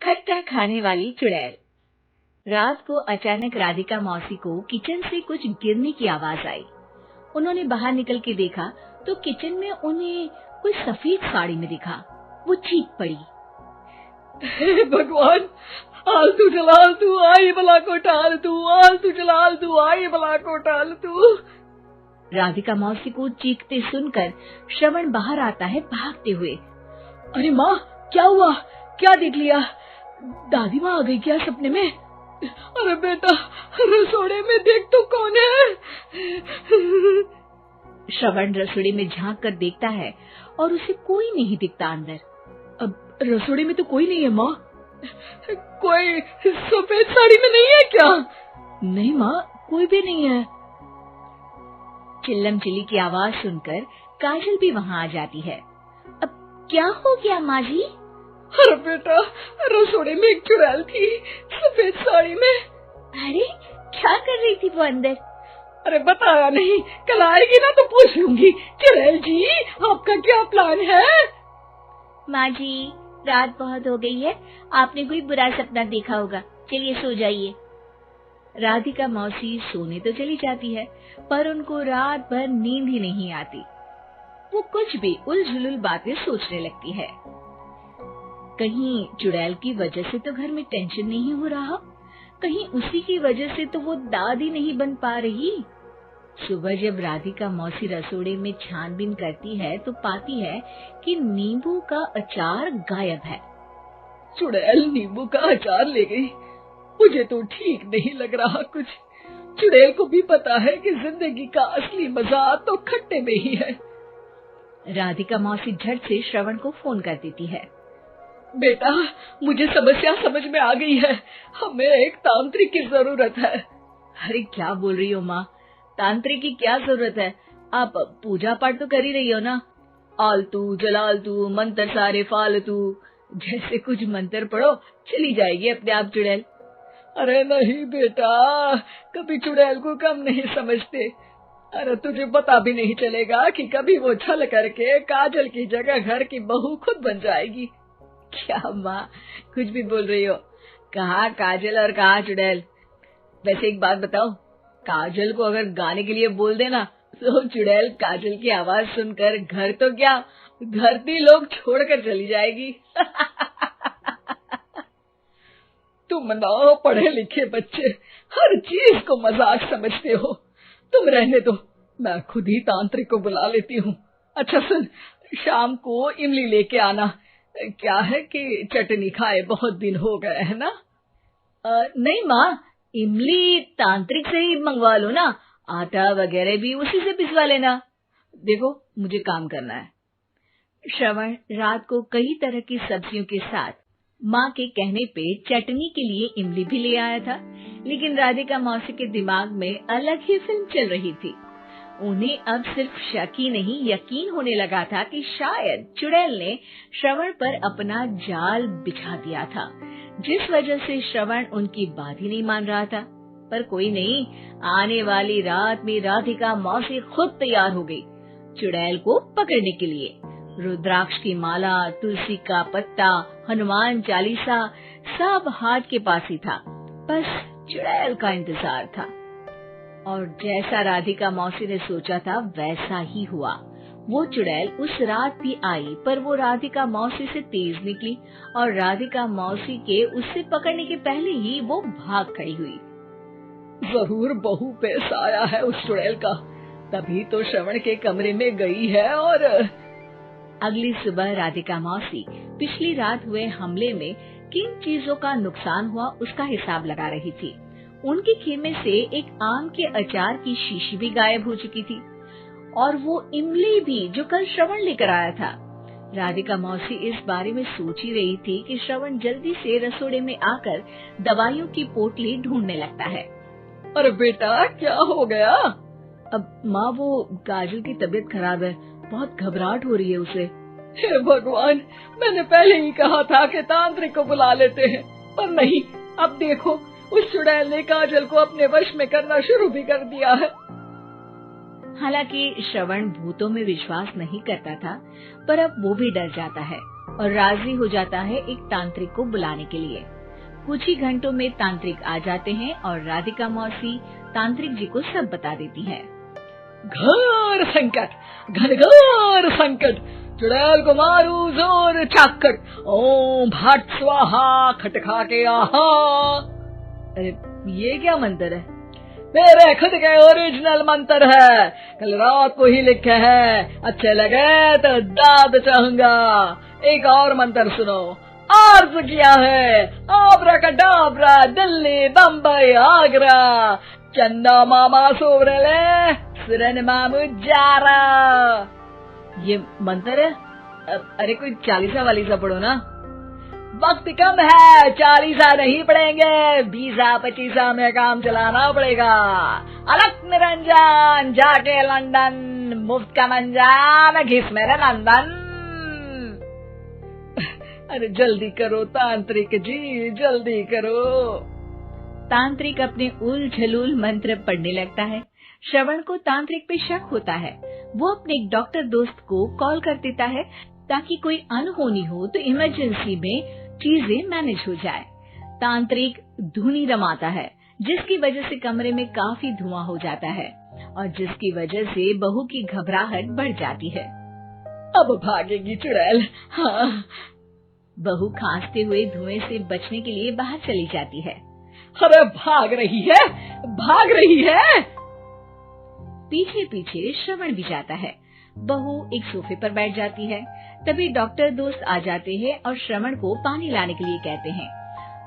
खट्टा खाने वाली चुड़ैल। रात को अचानक राधिका मौसी को किचन से कुछ गिरने की आवाज आई। उन्होंने बाहर निकल के देखा तो किचन में उन्हें कोई सफेद साड़ी में दिखा। वो चीख पड़ी, हे भगवान, आलतू जलाल तू आई भला को टाल तू, आलतू जलाल तू आई भला को टाल तू। राधिका मौसी को चीखते सुनकर श्रवण बाहर आता है भागते हुए। अरे माँ, क्या हुआ? क्या देख लिया? दादी माँ आ गई क्या सपने में? अरे बेटा, रसोड़े में देख तो कौन है? श्रवण रसोड़ी में झांक कर देखता है और उसे कोई नहीं दिखता अंदर। अब रसोड़ी में तो कोई नहीं है माँ। कोई सफेद साड़ी में नहीं है क्या? नहीं माँ, कोई भी नहीं है। चिल्लम चिल्ली की आवाज सुनकर काजल भी वहाँ आ जाती है। अब क्या हो गया माँ जी? अरे बेटा, रसोड़ी में एक चुड़ैल थी सफेद साड़ी में। अरे क्या कर रही थी वो अंदर? अरे बताया नहीं, कल आएगी ना तो पूछ लूंगी। चुड़ैल जी, आपका क्या प्लान है? माँ जी, रात बहुत हो गई है, आपने कोई बुरा सपना देखा होगा, चलिए सो जाइए। राधिका मौसी सोने तो चली जाती है पर उनको रात भर नींद ही नहीं आती। वो कुछ भी उलझुल बातें सोचने लगती है। कहीं चुड़ैल की वजह से तो घर में टेंशन नहीं हो रहा, कहीं उसी की वजह से तो वो दादी नहीं बन पा रही। सुबह जब राधिका मौसी रसोड़े में छानबीन करती है तो पाती है कि नींबू का अचार गायब है। चुड़ैल नींबू का अचार ले गई, मुझे तो ठीक नहीं लग रहा कुछ। चुड़ैल को भी पता है कि जिंदगी का असली मजा तो खट्टे में ही है। राधिका मौसी झट से श्रवण को फोन कर देती है। बेटा, मुझे समस्या समझ में आ गई है, हमें एक तांत्रिक की जरूरत है। अरे क्या बोल रही हो माँ, तांत्रिक की क्या जरूरत है? आप पूजा पाठ तो कर ही रही हो ना। आलतू जलालतू मंत्र सारे फालतू जैसे कुछ मंत्र पढ़ो, चली जाएगी अपने आप चुड़ैल। अरे नहीं बेटा, कभी चुड़ैल को कम नहीं समझते। अरे तुझे पता भी नहीं चलेगा कि कभी वो छल करके काजल की जगह घर की बहू खुद बन जाएगी। क्या माँ, कुछ भी बोल रही हो? कहाँ काजल और कहाँ चुड़ैल? वैसे एक बात बताओ, काजल को अगर गाने के लिए बोल देना तो चुड़ैल काजल की आवाज सुनकर घर तो क्या, धरती लोग छोड़कर चली जाएगी। तुम ना पढ़े लिखे बच्चे हर चीज को मजाक समझते हो। तुम रहने दो, मैं खुद ही तांत्रिक को बुला लेती हूँ। अच्छा सुन, शाम को इमली लेके आना। क्या है कि चटनी खाए बहुत दिन हो गए है ना? नहीं माँ, इमली तांत्रिक से ही मंगवा लो ना, आटा वगैरह भी उसी से पिसवा लेना। देखो मुझे काम करना है। श्रवण रात को कई तरह की सब्जियों के साथ माँ के कहने पे चटनी के लिए इमली भी ले आया था, लेकिन राधिका मौसी के दिमाग में अलग ही फिल्म चल रही थी। उन्हें अब सिर्फ शक ही नहीं यकीन होने लगा था कि शायद चुड़ैल ने श्रवण पर अपना जाल बिछा दिया था, जिस वजह से श्रवण उनकी बात ही नहीं मान रहा था। पर कोई नहीं, आने वाली रात में राधिका मौसी खुद तैयार हो गई चुड़ैल को पकड़ने के लिए। रुद्राक्ष की माला, तुलसी का पत्ता, हनुमान चालीसा सब हाथ के पास ही था, बस चुड़ैल का इंतजार था। और जैसा राधिका मौसी ने सोचा था वैसा ही हुआ। वो चुड़ैल उस रात भी आई, पर वो राधिका मौसी से तेज निकली और राधिका मौसी के उससे पकड़ने के पहले ही वो भाग खड़ी हुई। जरूर बहू पे साया है उस चुड़ैल का, तभी तो श्रवण के कमरे में गई है। और अगली सुबह राधिका मौसी पिछली रात हुए हमले में किन चीजों का नुकसान हुआ उसका हिसाब लगा रही थी। उनके खेमे से एक आम के अचार की शीशी भी गायब हो चुकी थी और वो इमली भी जो कल श्रवण लेकर आया था। राधिका मौसी इस बारे में सोच ही रही थी कि श्रवण जल्दी से रसोड़े में आकर दवाइयों की पोटली ढूंढने लगता है। अरे बेटा, क्या हो गया? अब माँ, वो काजल की तबीयत खराब है, बहुत घबराहट हो रही है उसे। हे भगवान, मैंने पहले ही कहा था कि तांत्रिक को बुला लेते हैं, पर नहीं। अब देखो, उस चुड़ैल ने काजल को अपने वश में करना शुरू भी कर दिया है। हालांकि श्रवण भूतों में विश्वास नहीं करता था, पर अब वो भी डर जाता है और राजी हो जाता है एक तांत्रिक को बुलाने के लिए। कुछ ही घंटों में तांत्रिक आ जाते हैं और राधिका मौसी तांत्रिक जी को सब बता देती है। घोर संकट, घनघोर संकट, चुड़ैल को मारू जोर चाकट, ओम भट स्वाहा खटखा के आहा। अरे ये क्या मंत्र है? मेरे खुद के ओरिजिनल मंत्र है, कल रात को ही लिखे हैं, अच्छे लगे तो दाद चाहूंगा। एक और मंत्र सुनो, अर्ज किया है आबरा कडाबरा, दिल्ली बम्बई आगरा, चंदा मामा सोवरले सुरन मामू जारा। ये मंत्र है? अरे कोई 40 वाली सा पढ़ो ना। वक्त कम है, 40 नहीं पड़ेंगे, 20-25 में काम चलाना पड़ेगा। अलग निरंजन जाके लंदन, मुफ्त का मंजान घिस मेरे नंदन। अरे जल्दी करो तांत्रिक जी, जल्दी करो। तांत्रिक अपने उल झलूल मंत्र पढ़ने लगता है। श्रवण को तांत्रिक पे शक होता है। वो अपने एक डॉक्टर दोस्त को कॉल कर देता है ताकि कोई अनहोनी हो तो इमरजेंसी में चीजें मैनेज हो जाए। तांत्रिक धुनी रमाता है, जिसकी वजह से कमरे में काफी धुआं हो जाता है और जिसकी वजह से बहू की घबराहट बढ़ जाती है। अब भागेगी चुड़ैल। हाँ। बहू खांसते हुए धुएं से बचने के लिए बाहर चली जाती है। अरे भाग रही है, भाग रही है। पीछे पीछे श्रवण भी जाता है। बहू एक सोफे पर बैठ जाती है। तभी डॉक्टर दोस्त आ जाते हैं और श्रवण को पानी लाने के लिए कहते हैं।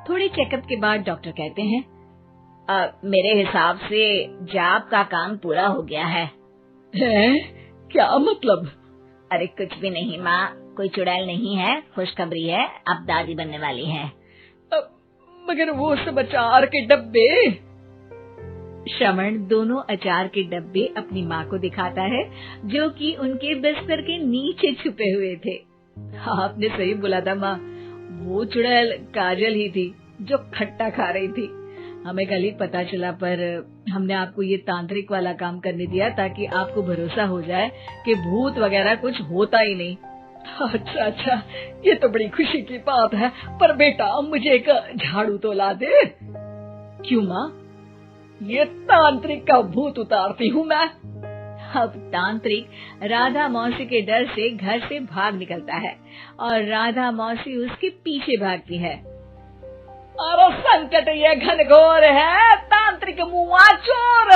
थोड़े चेकअप के बाद डॉक्टर कहते हैं, मेरे हिसाब से जाप का काम पूरा हो गया है। क्या मतलब? अरे कुछ भी नहीं माँ, कोई चुड़ैल नहीं है, खुशखबरी है, अब दादी बनने वाली है। मगर वो सब अचार के डब्बे। श्रवण दोनों अचार के डब्बे अपनी माँ को दिखाता है, जो कि उनके बिस्तर के नीचे छुपे हुए थे। आपने सही बोला था माँ, वो चुड़ैल काजल ही थी जो खट्टा खा रही थी। हमें कल ही पता चला, पर हमने आपको ये तांत्रिक वाला काम करने दिया ताकि आपको भरोसा हो जाए कि भूत वगैरह कुछ होता ही नहीं। अच्छा अच्छा, ये तो बड़ी खुशी की बात है। पर बेटा मुझे एक झाड़ू तो ला दे। क्यों माँ? ये तांत्रिक का भूत उतारती हूँ मैं। अब तांत्रिक राधा मौसी के डर से घर से भाग निकलता है और राधा मौसी उसके पीछे भागती है। अरे संकट ये घनघोर है, तांत्रिक मुआ चोर